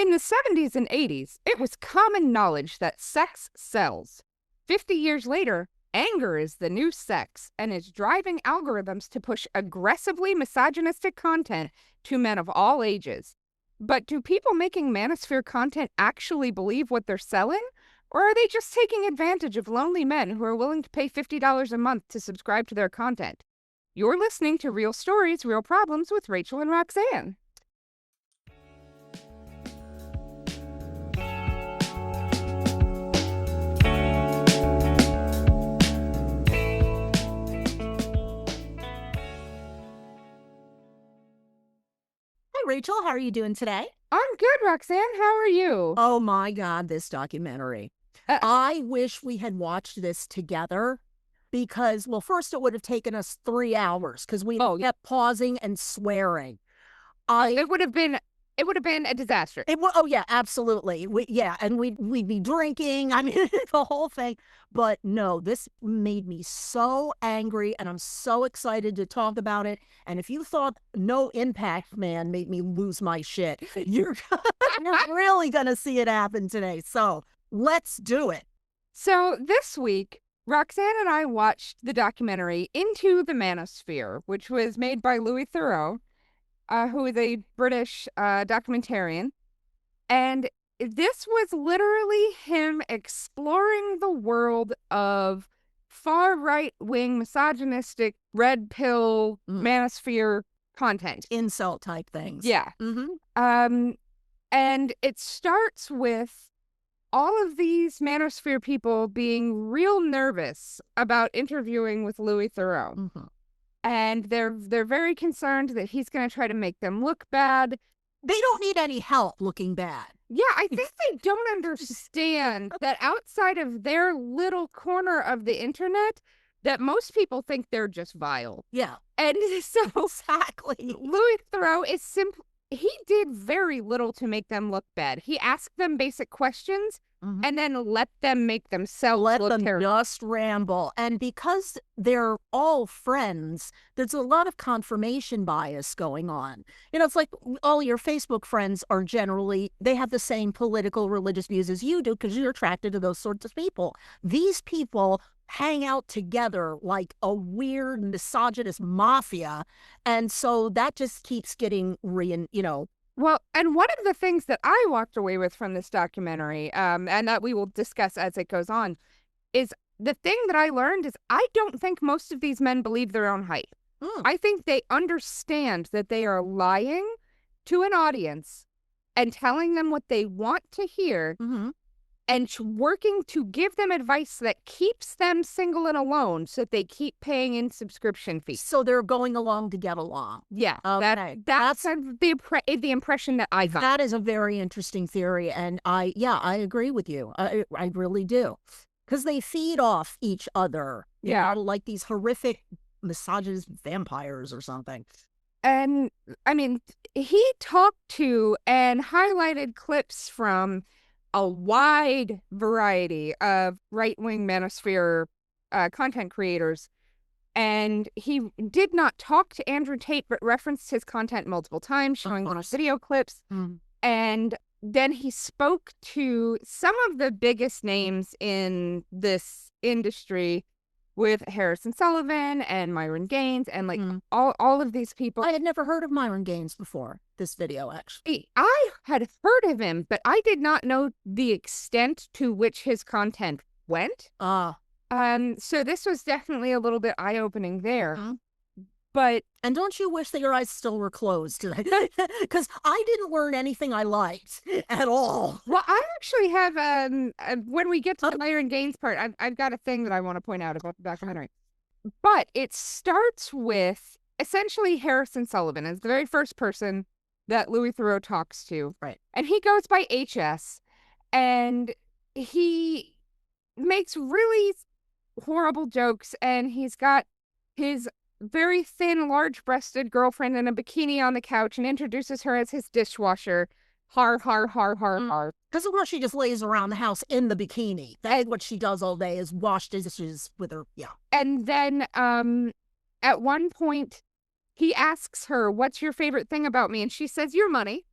In the 70s and 80s, it was common knowledge that sex sells. 50 years later, anger is the new sex and is driving algorithms to push aggressively misogynistic content to men of all ages. But do people making Manosphere content actually believe what they're selling? Or are they just taking advantage of lonely men who are willing to pay $50 a month to subscribe to their content? You're listening to Real Stories, Real Problems with Rachel and Roxanne. Rachel, how are you doing today? I'm good, Roxanne. How are you? Oh my God, this documentary. I wish we had watched this together because, well, first it would have taken us 3 hours because we kept pausing and swearing. It would have been a disaster. Oh yeah, absolutely. And we'd be drinking. I mean, the whole thing. But no, this made me so angry, and I'm so excited to talk about it. And if you thought No Impact Man made me lose my shit, you're really gonna see it happen today. So let's do it. So this week, Roxanne and I watched the documentary Into the Manosphere, which was made by Louis Theroux, who is a British documentarian. And this was literally him exploring the world of far right-wing, misogynistic, red pill, manosphere content. Insult type things. Yeah. And it starts with all of these manosphere people being real nervous about interviewing with Louis Theroux. And they're very concerned that he's going to try to make them look bad. They don't need any help looking bad. Yeah, I think they don't understand that outside of their little corner of the internet, that most people think they're just vile. Yeah. And so exactly. Louis Theroux is he did very little to make them look bad. He asked them basic questions and then let them make themselves look terrible. Let them just ramble. And because they're all friends, there's a lot of confirmation bias going on. You know, it's like all your Facebook friends are generally, they have the same political, religious views as you do because you're attracted to those sorts of people. These people hang out together like a weird misogynist mafia. And so that just keeps getting Well, and one of the things that I walked away with from this documentary, and that we will discuss as it goes on, is the thing that I learned is I don't think most of these men believe their own hype. I think they understand that they are lying to an audience and telling them what they want to hear and working to give them advice that keeps them single and alone so that they keep paying in subscription fees. So they're going along to get along. Yeah. Okay. That's the impression that I got. That is a very interesting theory. And I agree with you. I really do. Because they feed off each other. You know, like these horrific misogynist vampires or something. And I mean, he talked to and highlighted clips from a wide variety of right-wing manosphere content creators. And he did not talk to Andrew Tate, but referenced his content multiple times, showing video clips. And then he spoke to some of the biggest names in this industry with Harrison Sullivan and Myron Gaines and all of these people. I had never heard of Myron Gaines before this video, actually. I had heard of him, but I did not know the extent to which his content went. So this was definitely a little bit eye-opening there. And don't you wish that your eyes still were closed? Because I didn't learn anything I liked at all. Well, I actually have, when we get to the Myron Gaines part, I've got a thing that I want to point out about the documentary. But it starts with essentially Harrison Sullivan as the very first person that Louis Theroux talks to. Right. And he goes by HS, and he makes really horrible jokes, and he's got his very thin, large-breasted girlfriend in a bikini on the couch and introduces her as his dishwasher. Har, har, har, har, har. Because of course she just lays around the house in the bikini. That's what she does all day is wash dishes with her, And then at one point, he asks her, "What's your favorite thing about me?" And she says, "Your money."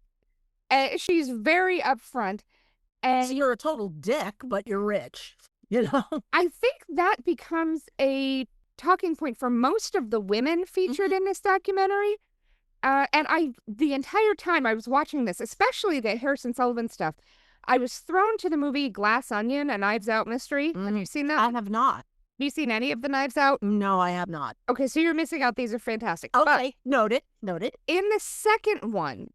She's very upfront. So And you're a total dick, but you're rich, you know? I think that becomes a talking point for most of the women featured Mhm. in this documentary. And the entire time I was watching this, especially the Harrison Sullivan stuff, I was thrown to the movie Glass Onion, a Knives Out mystery. Have you seen that? I Have have not. you seen any of the Knives Out? No, I have not. Okay, so you're missing out. These are fantastic. But Okay, noted, noted. in the second one,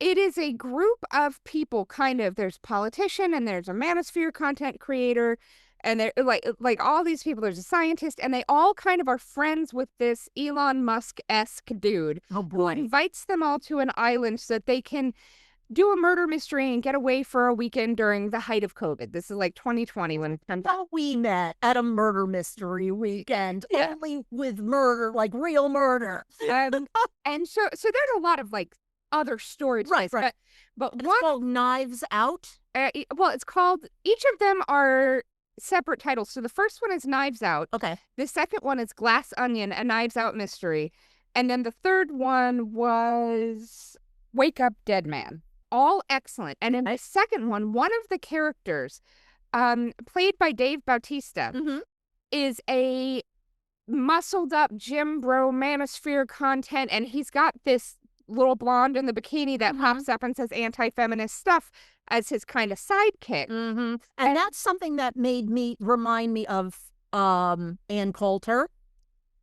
it is a group of people, kind of. There's a politician and there's a Manosphere content creator, and they're like all these people. There's a scientist, and they all kind of are friends with this Elon Musk-esque dude Oh who boy. invites them all to an island so that they can do a murder mystery and get away for a weekend during the height of COVID. This is like 2020 when it comes. How we met at a murder mystery weekend, Yeah. only with murder, like real murder. And so there's a lot of like other stories, Right, right. but It's one, called Knives Out. well, it's called. Each of them are separate titles. So the first one is Knives Out. Okay. The second one is Glass Onion, a Knives Out mystery, and then the third one was Wake Up Dead Man. All excellent. And in the second one of the characters, played by Dave Bautista, Mm-hmm. is a muscled up gym bro Manosphere content, and he's got this little blonde in the bikini that pops up and says anti-feminist stuff as his kind of sidekick. Mm-hmm. And that's something that remind me of Ann Coulter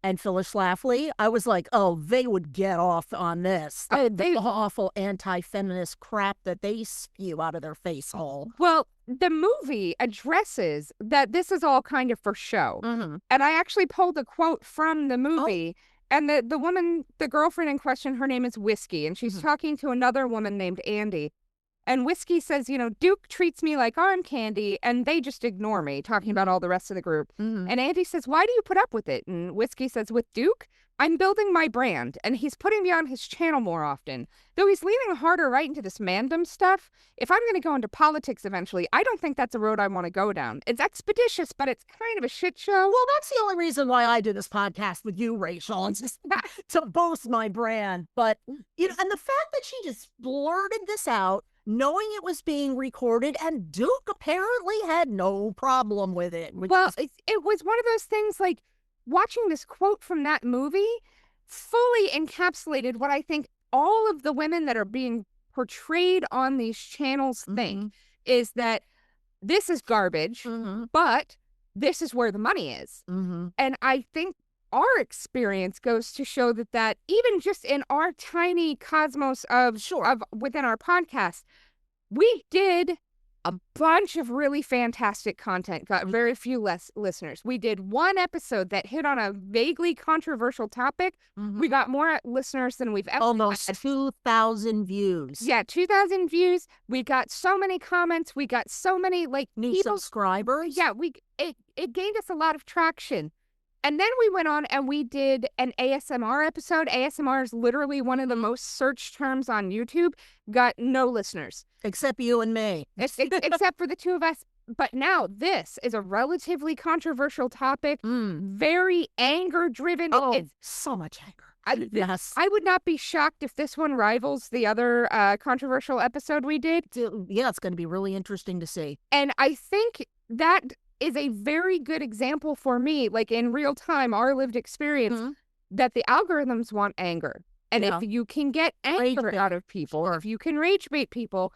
and Phyllis Schlafly. I was like, oh, they would get off on this. The awful anti-feminist crap that they spew out of their face hole. Well, the movie addresses that this is all kind of for show. Mm-hmm. And I actually pulled a quote from the movie. And the woman, the girlfriend in question, her name is Whiskey, and she's talking to another woman named Andy. And Whiskey says, Duke treats me like I'm candy, and they just ignore me, talking about all the rest of the group. Mm-hmm. And Andy says, why do you put up with it? And Whiskey says, with Duke, I'm building my brand, and he's putting me on his channel more often. Though he's leaning harder right into this mandem stuff, if I'm going to go into politics eventually, I don't think that's a road I want to go down. It's expeditious, but it's kind of a shit show. Well, that's the only reason why I do this podcast with you, Rachel. It's just to boast my brand. But, and the fact that she just blurted this out, knowing it was being recorded, and Duke apparently had no problem with it. Well, it was one of those things like watching this quote from that movie fully encapsulated what I think all of the women that are being portrayed on these channels think is that this is garbage, but this is where the money is. And I think our experience goes to show that even just in our tiny cosmos of within our podcast, we did a bunch of really fantastic content, got very few less listeners. We did one episode that hit on a vaguely controversial topic. We got more listeners than we've ever almost had. 2,000 views. Yeah, 2,000 views. We got so many comments. We got so many New subscribers. Yeah, it gained us a lot of traction. And then we went on and we did an ASMR episode. ASMR is literally one of the most searched terms on YouTube. Got no listeners. Except you and me. Except for the two of us. But now this is a relatively controversial topic. Very anger-driven. Oh, it's so much anger. Yes. I would not be shocked if this one rivals the other controversial episode we did. Yeah, it's going to be really interesting to see. And I think that is a very good example for me, like in real time, our lived experience, that the algorithms want anger. And if you can get anger out of people, or if you can rage bait people,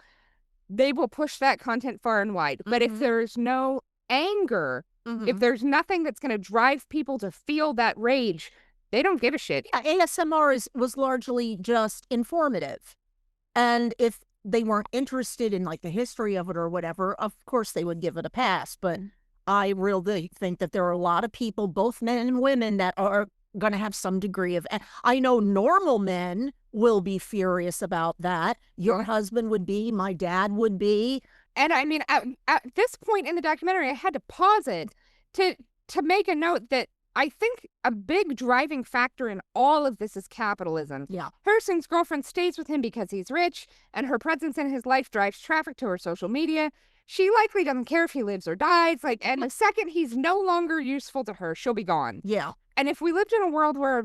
they will push that content far and wide. But if there's no anger, if there's nothing that's going to drive people to feel that rage, they don't give a shit. Yeah, ASMR was largely just informative. And if they weren't interested in like the history of it or whatever, of course they would give it a pass. But I really think that there are a lot of people, both men and women, that are going to have some degree of. I know normal men will be furious about that. Your husband would be, my dad would be. And I mean, at this point in the documentary, I had to pause it to make a note that I think a big driving factor in all of this is capitalism. Yeah. Harrison's girlfriend stays with him because he's rich, and her presence in his life drives traffic to her social media. She likely doesn't care if he lives or dies. And the second he's no longer useful to her, she'll be gone. Yeah. And if we lived in a world where,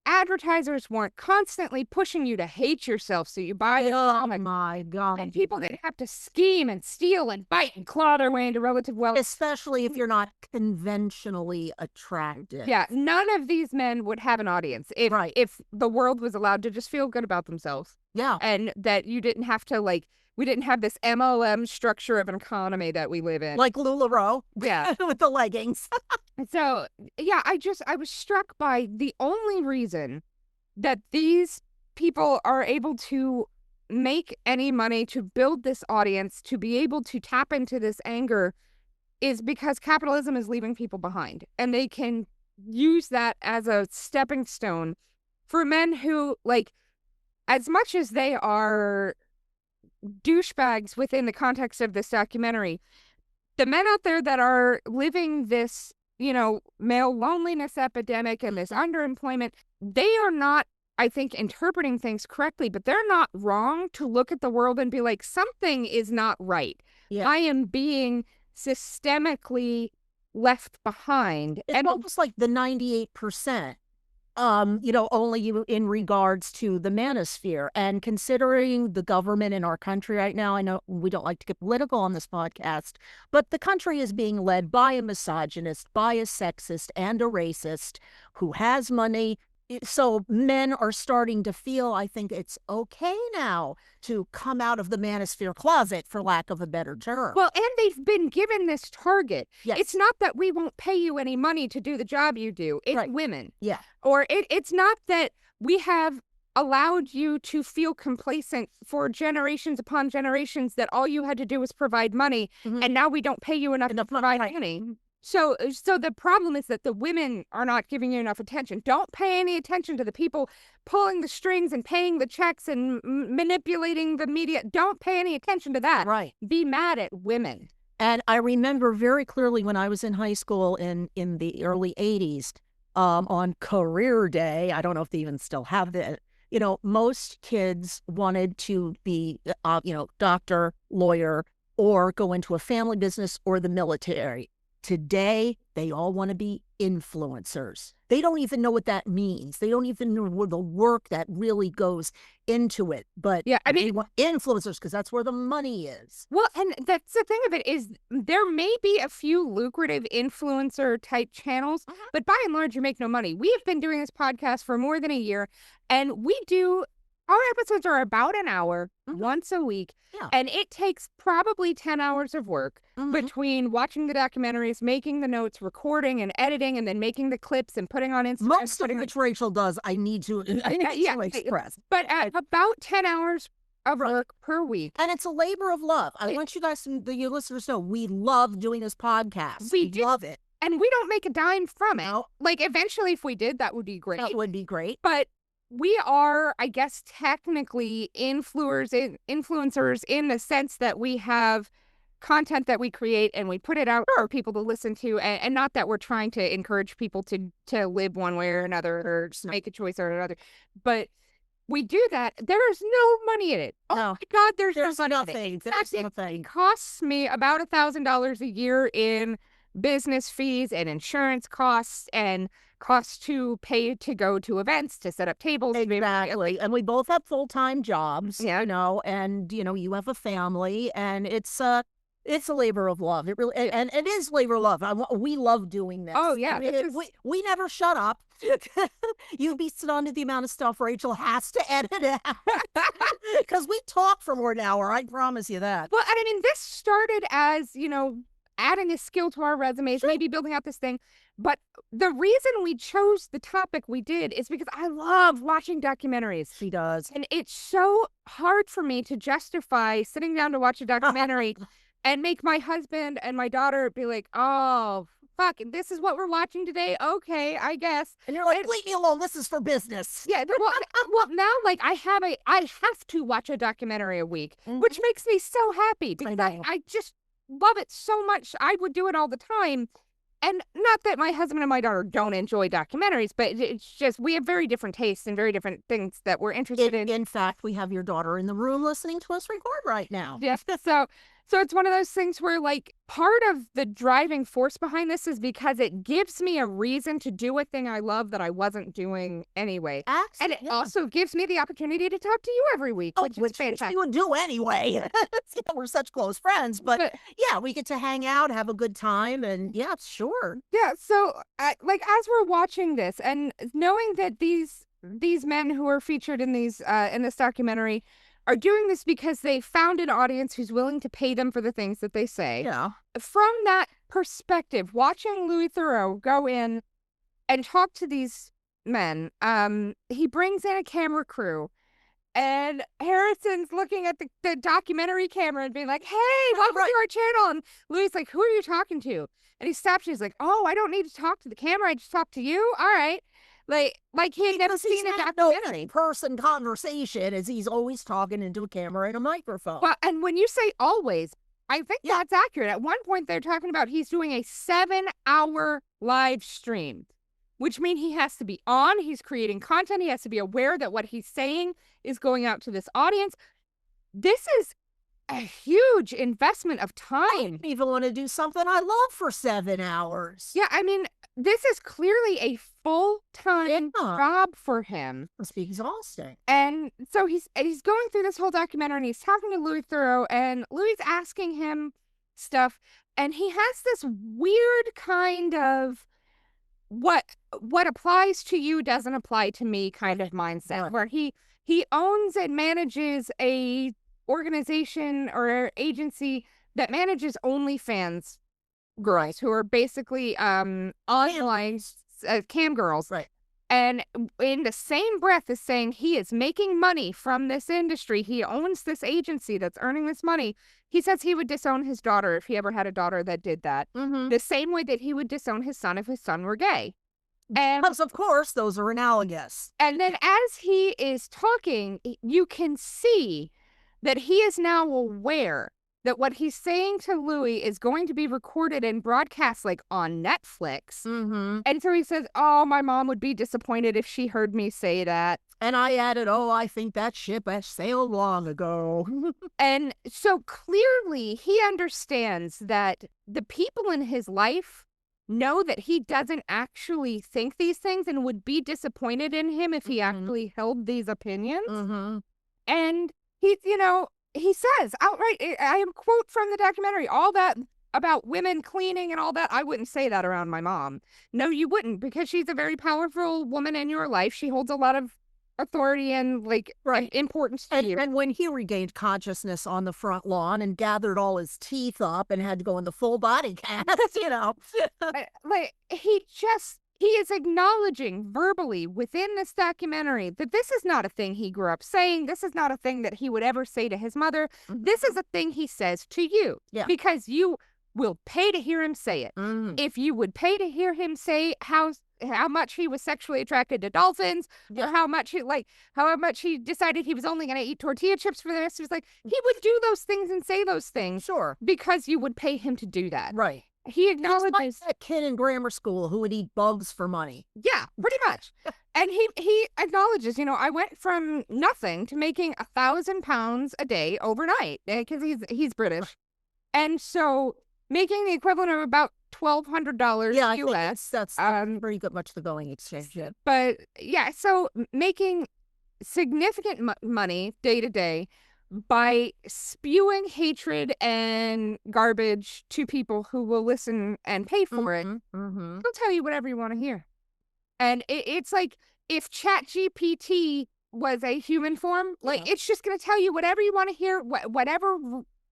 advertisers weren't constantly pushing you to hate yourself so you buy it. Oh my And God. people didn't have to scheme and steal and bite and claw their way into relative wealth. Especially if you're not conventionally attractive. Yeah, none of these men would have an audience Right. if the world was allowed to just feel good about themselves. Yeah. And that you didn't have to, like, we didn't have this MLM structure of an economy that we live in. Like LuLaRoe. Yeah. With the leggings. So, yeah, I was struck by the only reason that these people are able to make any money, to build this audience, to be able to tap into this anger is because capitalism is leaving people behind. And they can use that as a stepping stone for men who, like, as much as they are douchebags within the context of this documentary, the men out there that are living this, male loneliness epidemic and this underemployment, they are not, I think, interpreting things correctly, but they're not wrong to look at the world and be like, something is not right. Yeah. I am being systemically left behind. It's almost like the 98%. Only in regards to the manosphere. And considering the government in our country right now, I know we don't like to get political on this podcast, but the country is being led by a misogynist, by a sexist, and a racist who has money. So men are starting to feel, I think it's okay now to come out of the manosphere closet, for lack of a better term. Well, and they've been given this target. Yes. It's not that we won't pay you any money to do the job you do. It's Right. women. Yeah. Or it's not that we have allowed you to feel complacent for generations upon generations that all you had to do was provide money, Mhm. and now we don't pay you enough to provide money. money. So the problem is that the women are not giving you enough attention. Don't pay any attention to the people pulling the strings and paying the checks and manipulating the media. Don't pay any attention to that. Right. Be mad at women. And I remember very clearly when I was in high school in the early 80s, on career day, I don't know if they even still have that, most kids wanted to be, doctor, lawyer, or go into a family business or the military. Today, they all want to be influencers. They don't even know what that means. They don't even know the work that really goes into it. But yeah, I mean, they want influencers because that's where the money is. Well, and that's the thing of it is there may be a few lucrative influencer type channels, but by and large, you make no money. We have been doing this podcast for more than a year, and our episodes are about an hour once a week. Yeah. And it takes probably 10 hours of work between watching the documentaries, making the notes, recording and editing, and then making the clips and putting on Instagram. Most of which Rachel does, I need to express. But about 10 hours of work per week. And it's a labor of love. I want you guys, your listeners, to know we love doing this podcast. We love it. And we don't make a dime from it. No. Like, eventually, if we did, that would be great. That would be great. But we are, I guess, technically influencers in the sense that we have content that we create and we put it out for people to listen to, and not that we're trying to encourage people to live one way or another or just make a choice or another. But we do that. There is no money in it. Oh my God, there's nothing. There's nothing. It costs me about $1,000 a year in business fees and insurance costs and costs to pay to go to events, to set up tables. Exactly. And we both have full-time jobs, yeah. And, you have a family, and it's a labor of love. It really, and it is labor of love. We love doing this. Oh, yeah. We never shut up. You'd be stunned at the amount of stuff Rachel has to edit out. Because we talk for more than an hour. I promise you that. Well, I mean, this started as, adding a skill to our resumes, maybe building out this thing. But the reason we chose the topic we did is because I love watching documentaries. She does. And it's so hard for me to justify sitting down to watch a documentary and make my husband and my daughter be like, oh, fuck, this is what we're watching today? Okay, I guess. And you're like, leave me alone. This is for business. Yeah, well, now, like, I have to watch a documentary a week, which makes me so happy because I just love it so much. I would do it all the time. And not that my husband and my daughter don't enjoy documentaries, but it's just we have very different tastes and very different things that we're interested in. In fact, we have your daughter in the room listening to us record right now. Yes. So So it's one of those things where, like, part of the driving force behind this is because it gives me a reason to do a thing I love that I wasn't doing anyway. And it Yeah. also gives me the opportunity to talk to you every week, Oh, which is which fantastic. we would do anyway. We're such close friends, but But yeah, we get to hang out, have a good time, and yeah, sure. yeah, so like as we're watching this and knowing that these men who are featured in this documentary are doing this because they found an audience who's willing to pay them for the things that they say. Yeah. From that perspective, watching Louis Theroux go in and talk to these men, he brings in a camera crew. And Harrison's looking at the documentary camera and being like, "Hey, welcome Right. to our channel." And Louis like, "Who are you talking to?" And he stops. He's like, "Oh, I don't need to talk to the camera. I just talk to you. All right." Like he had never Because he's seen a had no documentary. person conversation as he's always talking into a camera and a microphone. Well, and when you say always, I think Yeah. that's accurate. At one point, they're talking about he's doing a 7-hour live stream, which means he has to be on. He's creating content. He has to be aware that what he's saying is going out to this audience. This is a huge investment of I time. don't even want to do something I love for 7 hours. Yeah, I mean, this is clearly a full-time Yeah. job for him. Must be exhausting. And so he's going through this whole documentary and he's talking to Louis Theroux and Louis asking him stuff and he has this weird kind of what what applies to you doesn't apply to me kind of mindset Right. where he owns and manages a organization or agency that manages OnlyFans girls who are basically online cam girls, Right. and in the same breath is saying he is making money from this industry. He owns this agency that's earning this money. He says he would disown his daughter if he ever had a daughter that did that. Mm-hmm. The same way that he would disown his son if his son were gay. And Because of course those are analogous. and then as he is talking, you can see that he is now aware that what he's saying to Louis is going to be recorded and broadcast like on Netflix. Mm-hmm. And so he says, "Oh, my mom would be disappointed if she heard me say that." And I added, oh, I think that ship has sailed long ago. And so clearly he understands that the people in his life know that he doesn't actually think these things and would be disappointed in him if he Mhm. actually held these opinions. Mm-hmm. And he says outright, I am quote from the documentary, all that about women cleaning and all that. I wouldn't say that around my mom. No, you wouldn't, because she's a very powerful woman in your life. She holds a lot of authority and like Right. importance to you. And when he regained consciousness on the front lawn and gathered all his teeth up and had to go in the full body cast, Like he is acknowledging verbally within this documentary that this is not a thing he grew up saying. This is not a thing that he would ever say to his mother. This is a thing he says to you. Yeah. Because you will pay to hear him say it. Mhm. If you would pay to hear him say how much he was sexually attracted to dolphins, or how much he decided he was only going to eat tortilla chips for the rest of his life, he would do those things and say those things Sure. because you would pay him to do that. Right. He He's like acknowledges, that kid in grammar school who would eat bugs for money. yeah, pretty much. And he acknowledges, I went from nothing to making £1,000 a day overnight because he's British, and so making the equivalent of about $1,200 Yeah, I think US. that's pretty good much the going exchange. Yeah. But yeah, so making significant money day to day by spewing hatred and garbage to people who will listen and pay for it. Mm-hmm. They'll tell you whatever you want to hear. And it's like if ChatGPT was a human form, like Yeah. it's just going to tell you whatever you want to hear, whatever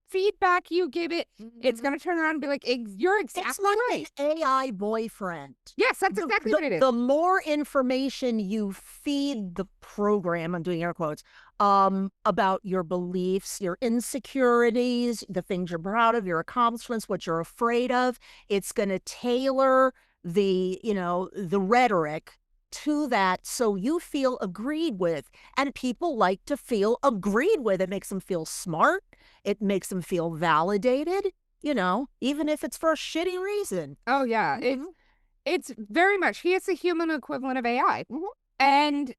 feedback you give it, it's going to turn around and be like, "You're It's exactly like right." an AI boyfriend. Yes, that's exactly what it is. The more information you feed the program, I'm doing air quotes, about your beliefs, your insecurities, the things you're proud of, your accomplishments, what you're afraid of, it's going to tailor the rhetoric to that so you feel agreed with. And people like to feel agreed with. It makes them feel smart. It makes them feel validated, even if it's for a shitty reason. Oh yeah, it's very much he is the human equivalent of AI. Mhm. And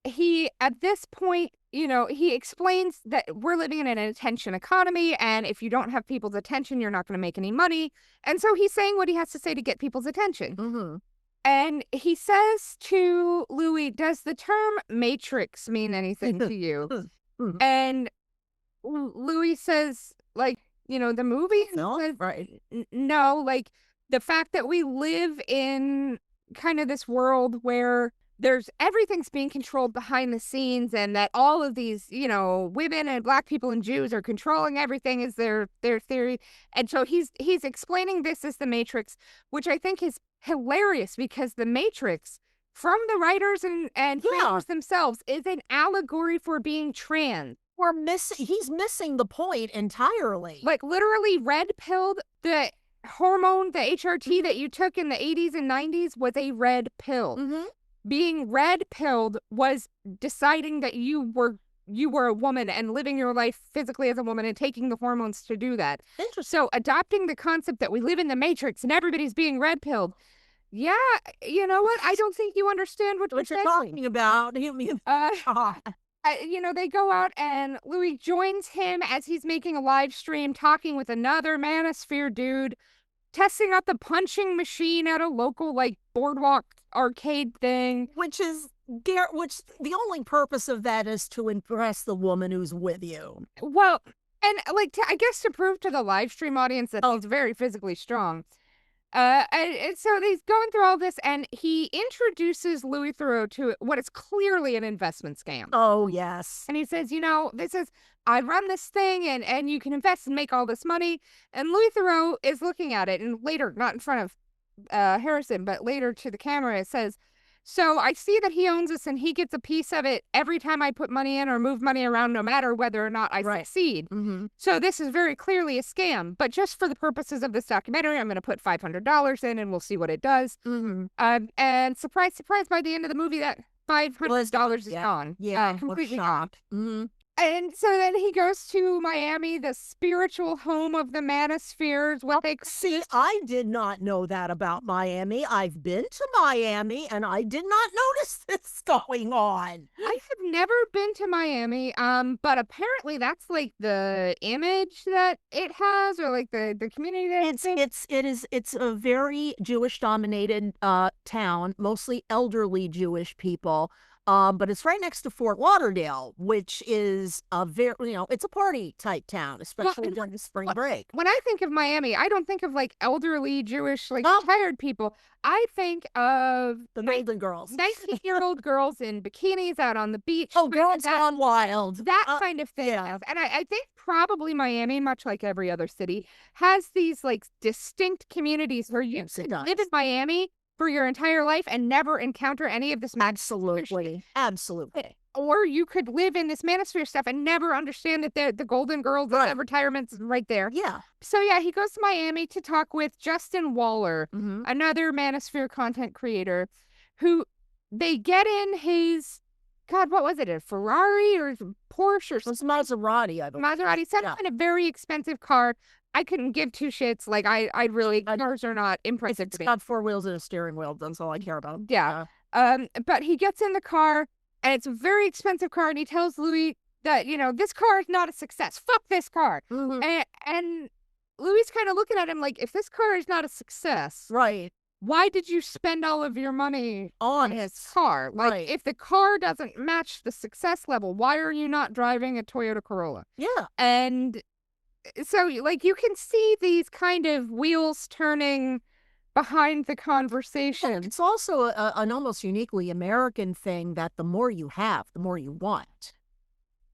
he at this point he explains that we're living in an attention economy, and if you don't have people's attention, you're not going to make any money. And so he's saying what he has to say to get people's attention. Mm-hmm. And he says to Louis, "Does the term matrix mean anything to you?" And Louis says, like, the movie? No, Says, right. No, like, the fact that we live in kind of this world where everything's being controlled behind the scenes, and that all of these, women and black people and Jews are controlling everything is their theory. And so he's explaining this as the Matrix, which I think is hilarious, because the Matrix, from the writers and creators themselves, is an allegory for being trans. He's missing the point entirely. Like, literally red pilled. The hormone, the HRT that you took in the 80s and 90s was a red pill. Mm-hmm. Being red pilled was deciding that you were a woman and living your life physically as a woman and taking the hormones to do that. Interesting. So adopting the concept that we live in the Matrix and everybody's being red pilled. Yeah, you know what? I don't think you understand what you're talking about. They go out, and Louis joins him as he's making a live stream talking with another Manosphere dude, testing out the punching machine at a local, like, boardwalk arcade thing. Which the only purpose of that is to impress the woman who's with you. Well, and, like, I guess to prove to the live stream audience that he's very physically strong. And so he's going through all this, and he introduces Louis Theroux to what is clearly an investment scam. Oh, yes. And he says, I run this thing, and you can invest and make all this money. And Louis Theroux is looking at it, and later, not in front of Harrison, but later to the camera, it says, "So I see that he owns this, and he gets a piece of it every time I put money in or move money around, no matter whether or not I succeed. Mm-hmm. So this is very clearly a scam. But just for the purposes of this documentary, I'm going to put $500 in, and we'll see what it does." Mm-hmm. And surprise, surprise, by the end of the movie, that $500 is gone. Yeah, completely shocked. Mm-hmm. And so then he goes to Miami, the spiritual home of the Manospheres. See, I did not know that about Miami. I've been to Miami, and I did not notice this going on. I have never been to Miami, but apparently that's like the image that it has, or like the community that it's a very Jewish dominated town, mostly elderly Jewish people. But it's right next to Fort Lauderdale, which is a very, it's a party type town, especially during the spring break. When I think of Miami, I don't think of like elderly Jewish, like tired people. I think of the Golden Girls, 19-year-old girls in bikinis out on the beach. Oh, girls gone wild. That kind of thing. Yeah. And I think probably Miami, much like every other city, has these like distinct communities where you live in Miami for your entire life and never encounter any of this. Absolutely. Or you could live in this Manosphere stuff and never understand that the Golden Girls, the retirements right there. Yeah. So yeah, he goes to Miami to talk with Justin Waller, another Manosphere content creator, who they get in his, God, what was it? A Ferrari or Porsche or something? Maserati, I believe. Maserati, some kind of very expensive car. I couldn't give two shits. Like, I really, cars are not impressive to me. It's got 4 wheels and a steering wheel. That's all I care about. Yeah. But he gets in the car, and it's a very expensive car, and he tells Louis that, this car is not a success. Fuck this car. Mm-hmm. And Louis kind of looking at him like, if this car is not a success, right, why did you spend all of your money on his car? Like, if the car doesn't match the success level, why are you not driving a Toyota Corolla? Yeah. And so, like, you can see these kind of wheels turning behind the conversation. It's also an almost uniquely American thing that the more you have, the more you want.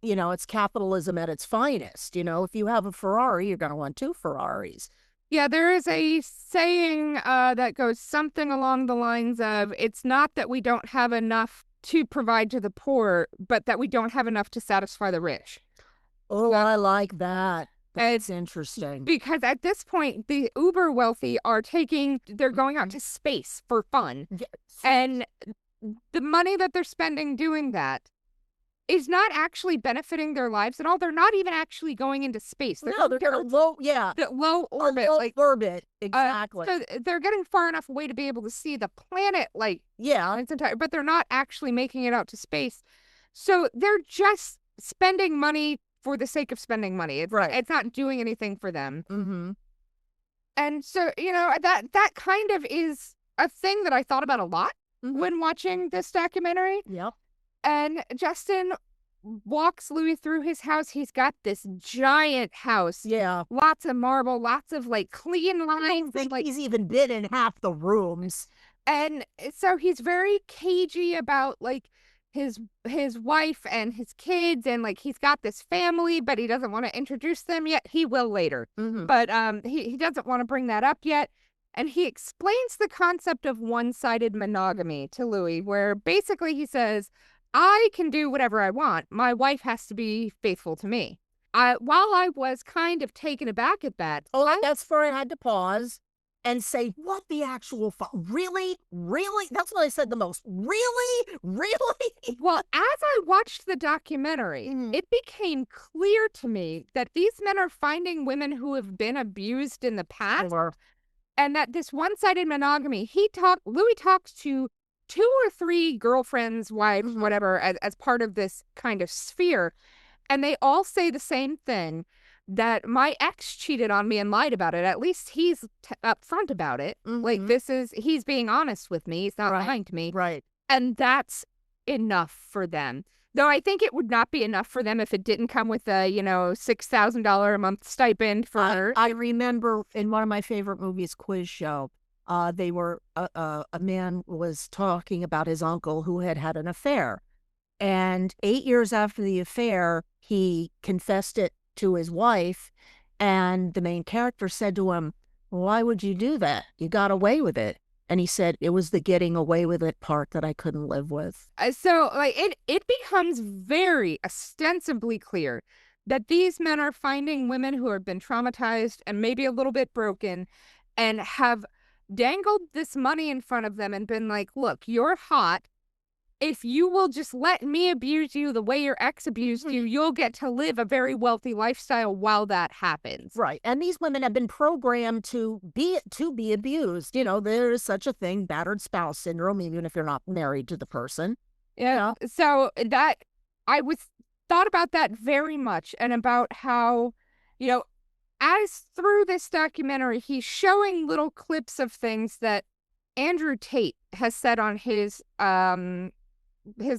It's capitalism at its finest. If you have a Ferrari, you're going to want 2 Ferraris. Yeah, there is a saying that goes something along the lines of, it's not that we don't have enough to provide to the poor, but that we don't have enough to satisfy the rich. Oh, I like that. That's interesting. Because at this point, the uber wealthy they're going out to space for fun. Yes. And the money that they're spending doing that is not actually benefiting their lives at all. They're not even actually going into space. They're low orbit. Low orbit, exactly. So they're getting far enough away to be able to see the planet, like, its entire, but they're not actually making it out to space. So they're just spending money for the sake of spending money. Right. It's not doing anything for them. Mm-hmm. And so, that kind of is a thing that I thought about a lot Mm-hmm. when watching this documentary. Yep. And Justin walks Louis through his house. He's got this giant house. Yeah. Lots of marble, lots of like clean lines. I And think like, he's even been in half the rooms. and so he's very cagey about like his wife and his kids, and like he's got this family, but he doesn't want to introduce them yet. He will later. Mm-hmm. But he doesn't want to bring that up yet. And he explains the concept of one-sided monogamy to Louis, where basically he says, I can do whatever I want. My wife has to be faithful to me. While I was kind of taken aback at that. Oh, that's where I had to pause and say, what the actual really? Really? That's what I said the most. Really? Really? Well, as I watched the documentary, it became clear to me that these men are finding women who have been abused in the past, and that this one-sided monogamy, Louis talks to 2 or 3 girlfriends, wives, whatever, as part of this kind of sphere, and they all say the same thing, that my ex cheated on me and lied about it. At least he's upfront about it. Like, he's being honest with me. He's not lying to me. Right. And that's enough for them. Though I think it would not be enough for them if it didn't come with a, $6,000 a month stipend for her. I remember in one of my favorite movies, Quiz Show, they were, a man was talking about his uncle who had had an affair. And 8 years after the affair, he confessed it to his wife. And the main character said to him, why would you do that? You got away with it. And he said, it was the getting away with it part that I couldn't live with. So, like, it becomes very ostensibly clear that these men are finding women who have been traumatized and maybe a little bit broken and have dangled this money in front of them and been like, look, you're hot. If you will just let me abuse you the way your ex abused you, you'll get to live a very wealthy lifestyle while that happens. Right. And these women have been programmed to be abused. There is such a thing, battered spouse syndrome, even if you're not married to the person. Yeah. So that I thought about that very much, and about how, as through this documentary, he's showing little clips of things that Andrew Tate has said on his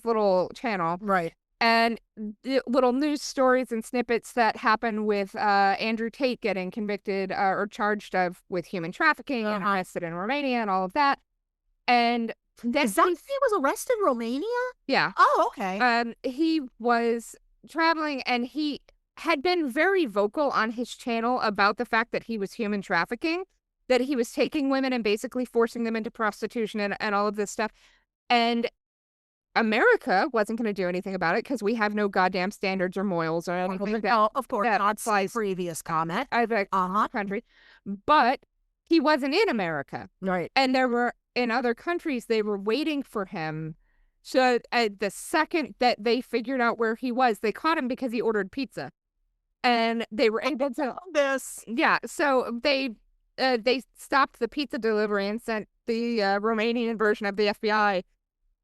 little channel. Right. And the little news stories and snippets that happen with Andrew Tate getting convicted or charged with human trafficking and arrested in Romania and all of that. And Is that he was arrested in Romania? Yeah. Oh, okay. He was traveling, and he had been very vocal on his channel about the fact that he was human trafficking, that he was taking women and basically forcing them into prostitution and all of this stuff. And America wasn't going to do anything about it because we have no goddamn standards or morals or anything like that. Oh, of course, that not applies previous comment. Country. But he wasn't in America. Right. And there were, in other countries, they were waiting for him. So the second that they figured out where he was, they caught him because he ordered pizza. And they were able to... This. Yeah, so they stopped the pizza delivery and sent the Romanian version of the FBI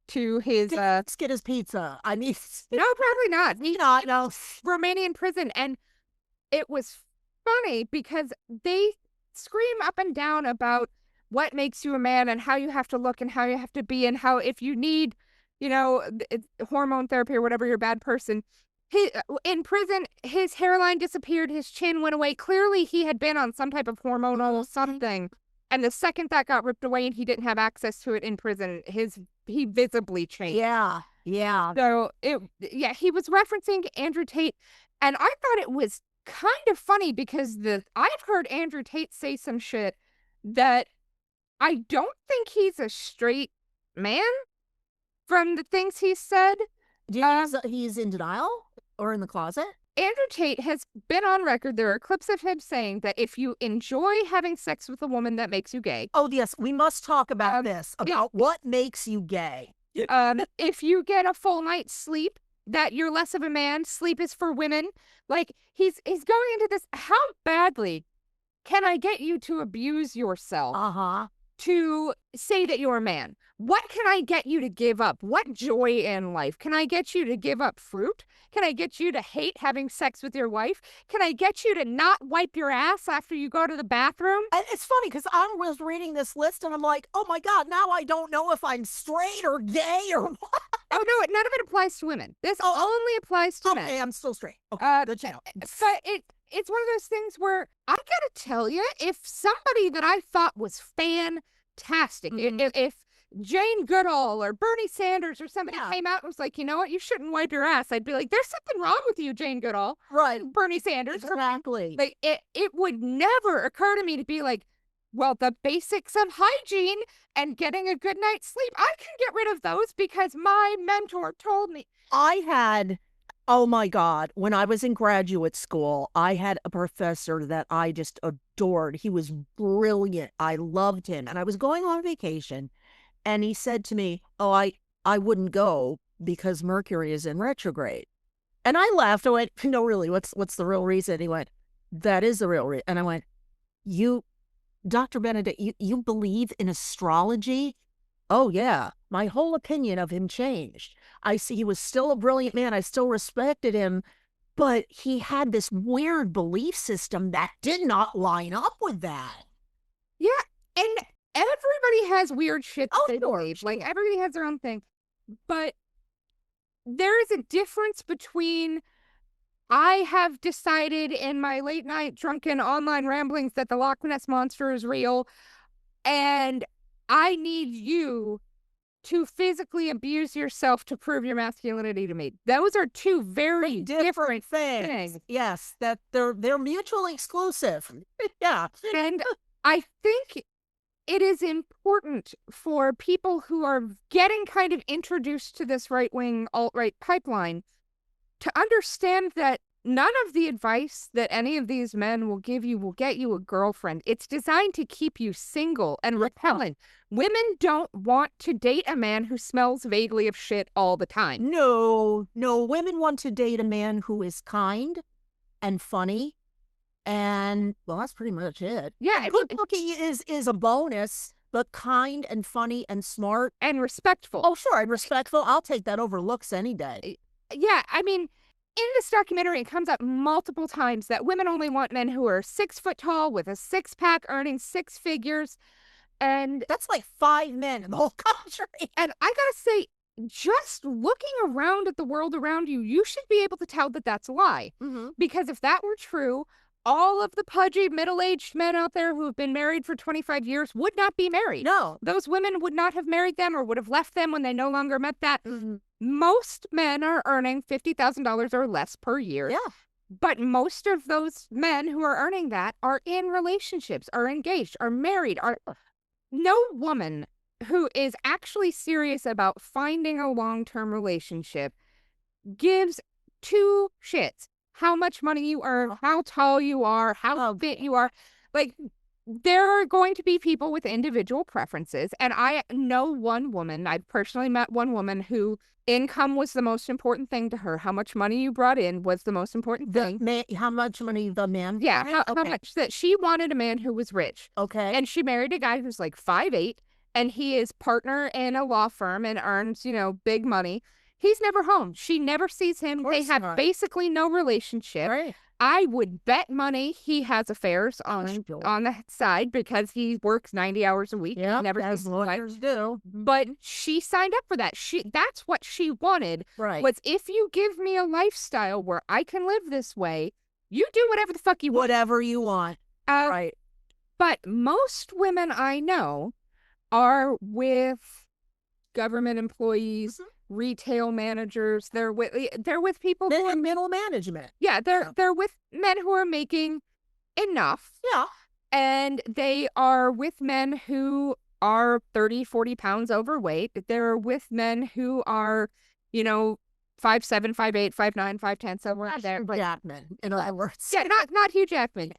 to his Let's get his pizza. I need no, probably not. no Romanian prison. And it was funny because they scream up and down about what makes you a man and how you have to look and how you have to be, and how if you need, hormone therapy or whatever, you're a bad person. In prison, his hairline disappeared, his chin went away. Clearly, he had been on some type of hormonal something. And the second that got ripped away and he didn't have access to it in prison, he visibly changed. Yeah. So he was referencing Andrew Tate, and I thought it was kind of funny because I've heard Andrew Tate say some shit that I don't think he's a straight man from the things he said. He's in denial or in the closet? Andrew Tate has been on record. There are clips of him saying that if you enjoy having sex with a woman, that makes you gay. Oh, yes. We must talk about this, about what makes you gay. If you get a full night's sleep, that you're less of a man. Sleep is for women. Like, he's going into this. How badly can I get you to abuse yourself? to say that you're a man? What can I get you to give up? What joy in life? Can I get you to give up fruit? Can I get you to hate having sex with your wife? Can I get you to not wipe your ass after you go to the bathroom? And it's funny because I was reading this list and I'm like, oh my God, now I don't know if I'm straight or gay or what. Oh no, none of it applies to women. This only applies to men. Okay, I'm still straight. Okay, good to know. But it's one of those things where I gotta tell you, if somebody that I thought was fantastic, if Jane Goodall or Bernie Sanders or somebody came out and was like, you know what, you shouldn't wipe your ass, I'd be like, there's something wrong with you, Jane Goodall. Right. Bernie Sanders. Exactly. Like it would never occur to me to be like, well, the basics of hygiene and getting a good night's sleep, I can get rid of those because my mentor told me. Oh my God, when I was in graduate school, I had a professor that I just adored. He was brilliant. I loved him. And I was going on vacation and he said to me, oh, I wouldn't go because Mercury is in retrograde. And I laughed. I went, no, really, what's the real reason? He went, that is the real reason. And I went, Dr. Benedict, you believe in astrology? Oh, yeah. My whole opinion of him changed. I see he was still a brilliant man. I still respected him, but he had this weird belief system that did not line up with that. Yeah. And everybody has weird shit that they believe. Sure. Like, everybody has their own thing. But there is a difference between I have decided in my late night drunken online ramblings that the Loch Ness Monster is real, and I need you to physically abuse yourself to prove your masculinity to me. Those are two very different things. Yes, that they're mutually exclusive. Yeah. And I think it is important for people who are getting kind of introduced to this right-wing alt-right pipeline to understand that none of the advice that any of these men will give you will get you a girlfriend. It's designed to keep you single and repellent. Women don't want to date a man who smells vaguely of shit all the time. No, women want to date a man who is kind and funny. And, well, that's pretty much it. Yeah. Good looking is a bonus, but kind and funny and smart. And respectful. Oh, sure, and respectful. I'll take that over looks any day. Yeah, I mean, in this documentary, it comes up multiple times that women only want men who are 6 foot tall with a six-pack earning 6 figures. And that's like 5 men in the whole country. And I gotta say, just looking around at the world around you, you should be able to tell that that's a lie. Because if that were true, all of the pudgy middle-aged men out there who have been married for 25 years would not be married. No. Those women would not have married them or would have left them when they no longer met that. Most men are earning $50,000 or less per year. Yeah. But most of those men who are earning that are in relationships, are engaged, are married, are... No woman who is actually serious about finding a long-term relationship gives 2 shits how much money you earn, how tall you are, how fit you are. Like, there are going to be people with individual preferences. And I know one woman, I've personally met one woman who income was the most important thing to her. How much money you brought in was the most important thing. How much money the man? Yeah, how much that she wanted a man who was rich. Okay. And she married a guy who's like 5'8", and he is partner in a law firm and earns, big money. He's never home. She never sees him. They have basically no relationship. Right. I would bet money he has affairs on the side because he works 90 hours a week. Yeah, never as lawyers do. But she signed up for that. That's what she wanted. Right. Was if you give me a lifestyle where I can live this way, you do whatever the fuck you want. Whatever you want. Right. But most women I know are with government employees, retail managers. They're with people who are middle management. Yeah, they're with men who are making enough. Yeah. And they are with men who are 30, 40 pounds overweight. They're with men who are, 5'7", 5'8", 5'9", 5'10", somewhere there. But Jackman, in other words. Yeah, not Hugh Jackman.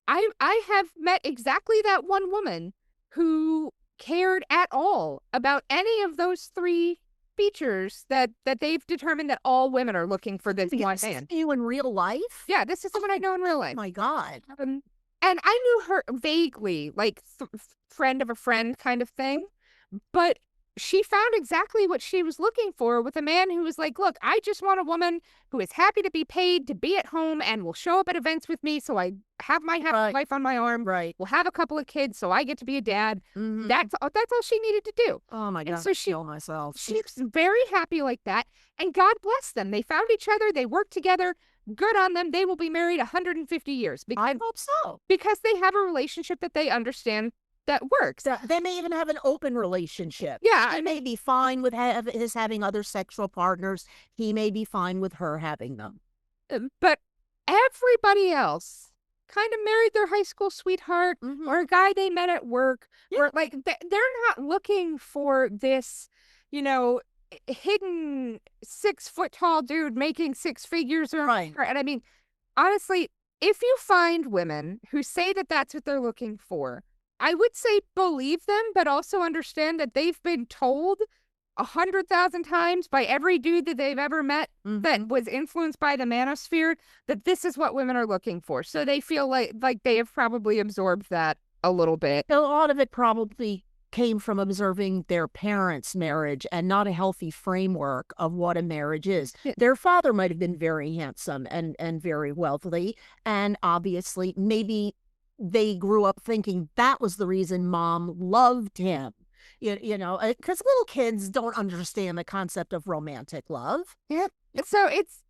I have met exactly that one woman who cared at all about any of those 3 features that they've determined that all women are looking for this one man. You in real life? Yeah, this is someone I know in real life. Oh my God. And And I knew her vaguely, like friend of a friend kind of thing. But she found exactly what she was looking for with a man who was like, look, I just want a woman who is happy to be paid to be at home and will show up at events with me. So I have my happy Right. wife on my arm. Right. We'll have a couple of kids. So I get to be a dad. Mhm. That's all she needed to do. Oh my And god, so kill myself. she's very happy like that. And God bless them. They found each other. They worked together. Good on them. They will be married 150 years I hope so. because they have a relationship that they understand that works. They may even have an open relationship. Yeah, She may be fine with his having other sexual partners. He may be fine with her having them. But everybody else kind of married their high school sweetheart Mhm. or a guy they met at work, Yeah. or like they're not looking for this, you know, hidden 6 foot tall dude making six figures or Right. and I mean, honestly, if you find women who say that that's what they're looking for, I would say believe them, but also understand that they've been told 100,000 times by every dude that they've ever met that Mhm. was influenced by the manosphere that this is what women are looking for. So they feel like they have probably absorbed that a little bit. A lot of it probably came from observing their parents' marriage and not a healthy framework of what a marriage is. Yeah. Their father might have been very handsome and very wealthy, and obviously maybe they grew up thinking that was the reason mom loved him. You know, because little kids don't understand the concept of romantic love. Yep. So it's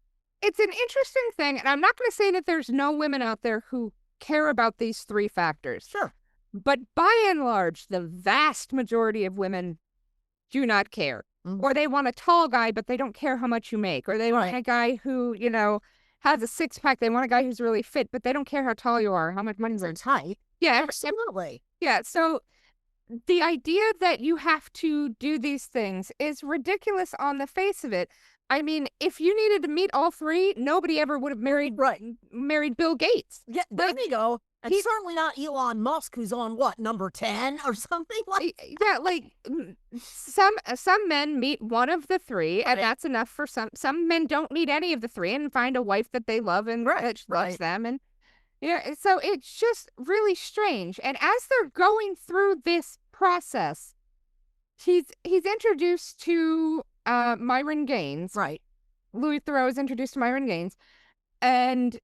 an interesting thing, and I'm not going to say that there's no women out there who care about these three factors. Sure. But by and large, the vast majority of women do not care. Mhm. Or they want a tall guy, but they don't care how much you make. Or they want Right. a guy who, has a six pack. They want a guy who's really fit, but they don't care how tall you are, how much money So you tight. Yeah, Absolutely. yeah. So the idea that you have to do these things is ridiculous on the face of it. I mean, if you needed to meet all three, nobody ever would have married Bill Gates. Yeah, there Like you go. And he certainly not Elon Musk, who's on what, number 10 or something like Yeah, like some men meet one of the three, and Right. that's enough for some. Some men don't meet any of the three and find a wife that they love and Right, that loves right. them, and so it's just really strange. And as they're going through this process, he's introduced to Myron Gaines. Right. Louis Theroux is introduced to Myron Gaines, and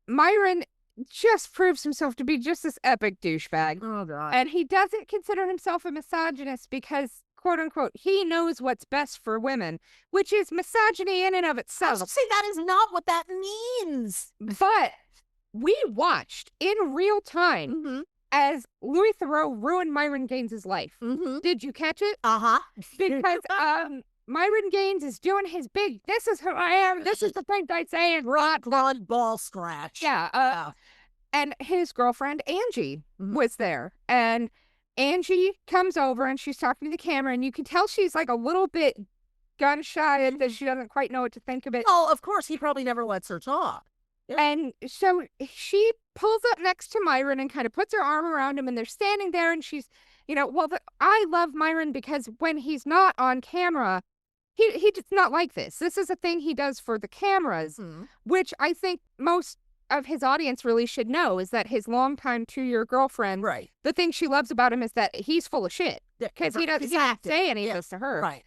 Myron just proves himself to be just this epic douchebag. Oh, God. And he doesn't consider himself a misogynist because, quote unquote, he knows what's best for women, which is misogyny in and of I was itself. gonna say that is not what that means. But we watched in real time Mhm. as Louis Theroux ruined Myron Gaines's life. Mhm. Did you catch it? Uh-huh. Because Myron Gaines is doing his big, this is who I am, this is the thing I say, and Run ball scratch. yeah, Yeah. and his girlfriend, Angie, Mhm. was there. And Angie comes over and she's talking to the camera, and you can tell she's like a little bit gun shy and that she doesn't quite know what to think of it. Oh, of course, he probably never lets her talk. Yeah. And so she pulls up next to Myron and kind of puts her arm around him, and they're standing there, and she's, I love Myron because when he's not on camera, he's not like this. This is a thing he does for the cameras, Mhm. which I think most of his audience really should know is that his longtime 2-year girlfriend, Right. the thing she loves about him is that he's full of shit because he doesn't Exactly. say any of Yeah. this to her. Right.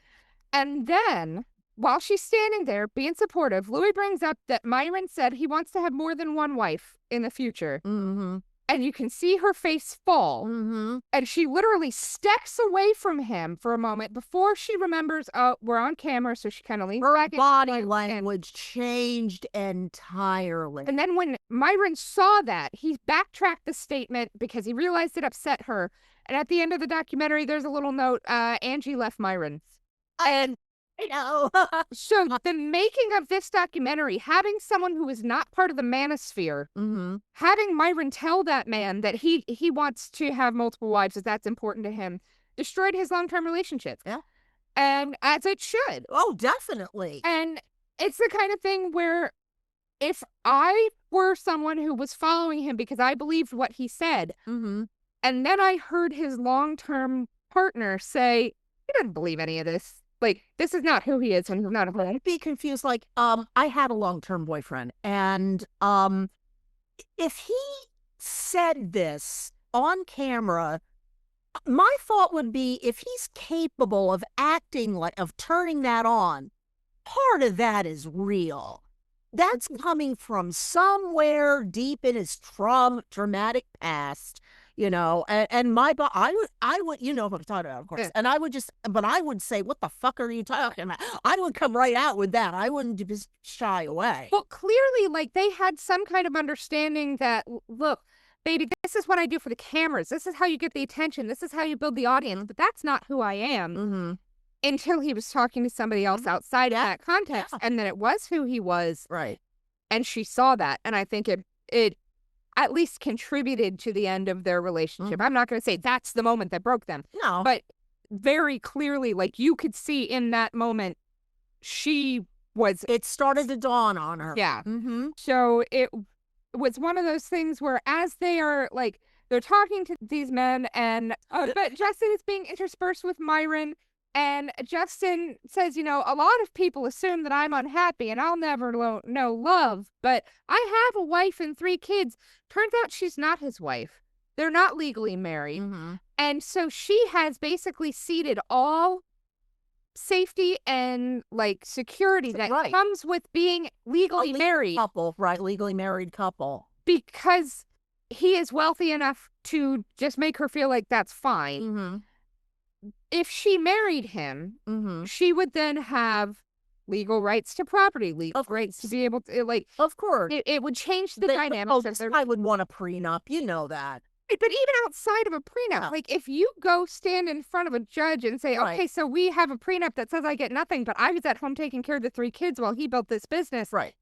And then, while she's standing there being supportive, Louis brings up that Myron said he wants to have more than one wife in the future. Mhm. And you can see her face fall. Mhm. And she literally steps away from him for a moment before she remembers, oh, we're on camera. So she kind of leans Her back. body language changed entirely. And then when Myron saw that, he backtracked the statement because he realized it upset her. And at the end of the documentary, there's a little note, Angie left Myron. And I know. so the making of this documentary, having someone who is not part of the manosphere, Mhm. having Myron tell that man that he wants to have multiple wives, that that's important to him, destroyed his long-term relationships. Yeah. And as it should. Oh, definitely. And it's the kind of thing where if I were someone who was following him because I believed what he said, Mhm. and then I heard his long-term partner say, he doesn't believe any of this. Like, this is not who he is when he's not a home. I'd be confused. Like, I had a long-term boyfriend, and if he said this on camera, my thought would be if he's capable of acting like, of turning that on, part of that is real. That's coming from somewhere deep in his traumatic past, and I would, you know what I'm talking about, of course. Yeah. And but I would say, what the fuck are you talking about? I would come right out with that. I wouldn't just shy away. Well, clearly, like, they had some kind of understanding that, look, baby, this is what I do for the cameras. This is how you get the attention. This is how you build the audience. But that's not who I am. Mm-hmm. Until he was talking to somebody else outside of that context. Yeah. And then it was who he was. Right. And she saw that. And I think it at least contributed to the end of their relationship. I'm not going to say that's the moment that broke them. No. But very clearly, like, you could see in that moment, she was... It started to dawn on her. Yeah. Mm-hmm. So it was one of those things where as they are, like, they're talking to these men and... but Justin is being interspersed with Myron. And Justin says, a lot of people assume that I'm unhappy and I'll never know love, but I have a wife and 3 kids. Turns out she's not his wife. They're not legally married. Mm-hmm. And so she has basically ceded all safety and, like, security that comes with being legally married. Couple, right? Legally married couple. Because he is wealthy enough to just make her feel like that's fine. Mm-hmm. If she married him, she would then have legal rights to property, legal rights to be able to, like... Of course. It would change the dynamics of their... I would want a prenup, you know that. But even outside of a prenup, like, if you go stand in front of a judge and say, okay, so we have a prenup that says I get nothing, but I was at home taking care of the 3 kids while he built this business. Right.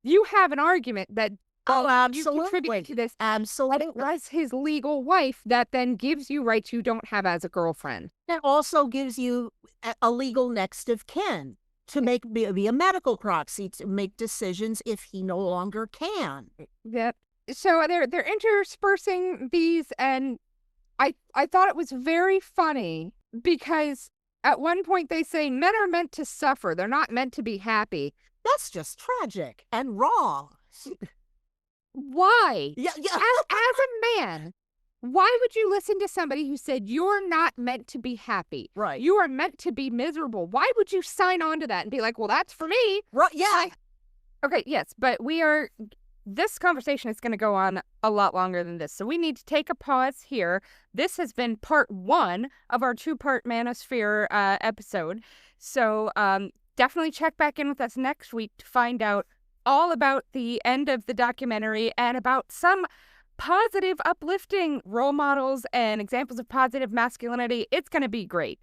You have an argument that... Oh, absolutely. You contribute to this. Absolutely. But it was his legal wife that then gives you rights you don't have as a girlfriend. That also gives you a legal next of kin to be a medical proxy to make decisions if he no longer can. Yep. So they're interspersing these, and I thought it was very funny because at one point they say men are meant to suffer. They're not meant to be happy. That's just tragic and wrong. Why? Yeah. As a man, why would you listen to somebody who said you're not meant to be happy? Right. You are meant to be miserable. Why would you sign on to that and be like, well, that's for me? Right. Yeah. Okay, yes, but this conversation is going to go on a lot longer than this. So we need to take a pause here. This has been part 1 of our 2-part Manosphere episode. So definitely check back in with us next week to find out all about the end of the documentary and about some positive, uplifting role models and examples of positive masculinity. It's going to be great.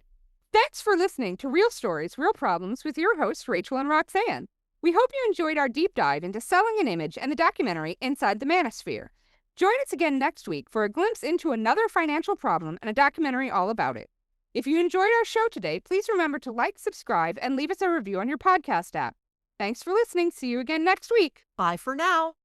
Thanks for listening to Real Stories, Real Problems with your hosts, Rachel and Roxanne. We hope you enjoyed our deep dive into selling an image and the documentary Inside the Manosphere. Join us again next week for a glimpse into another financial problem and a documentary all about it. If you enjoyed our show today, please remember to like, subscribe, and leave us a review on your podcast app. Thanks for listening. See you again next week. Bye for now.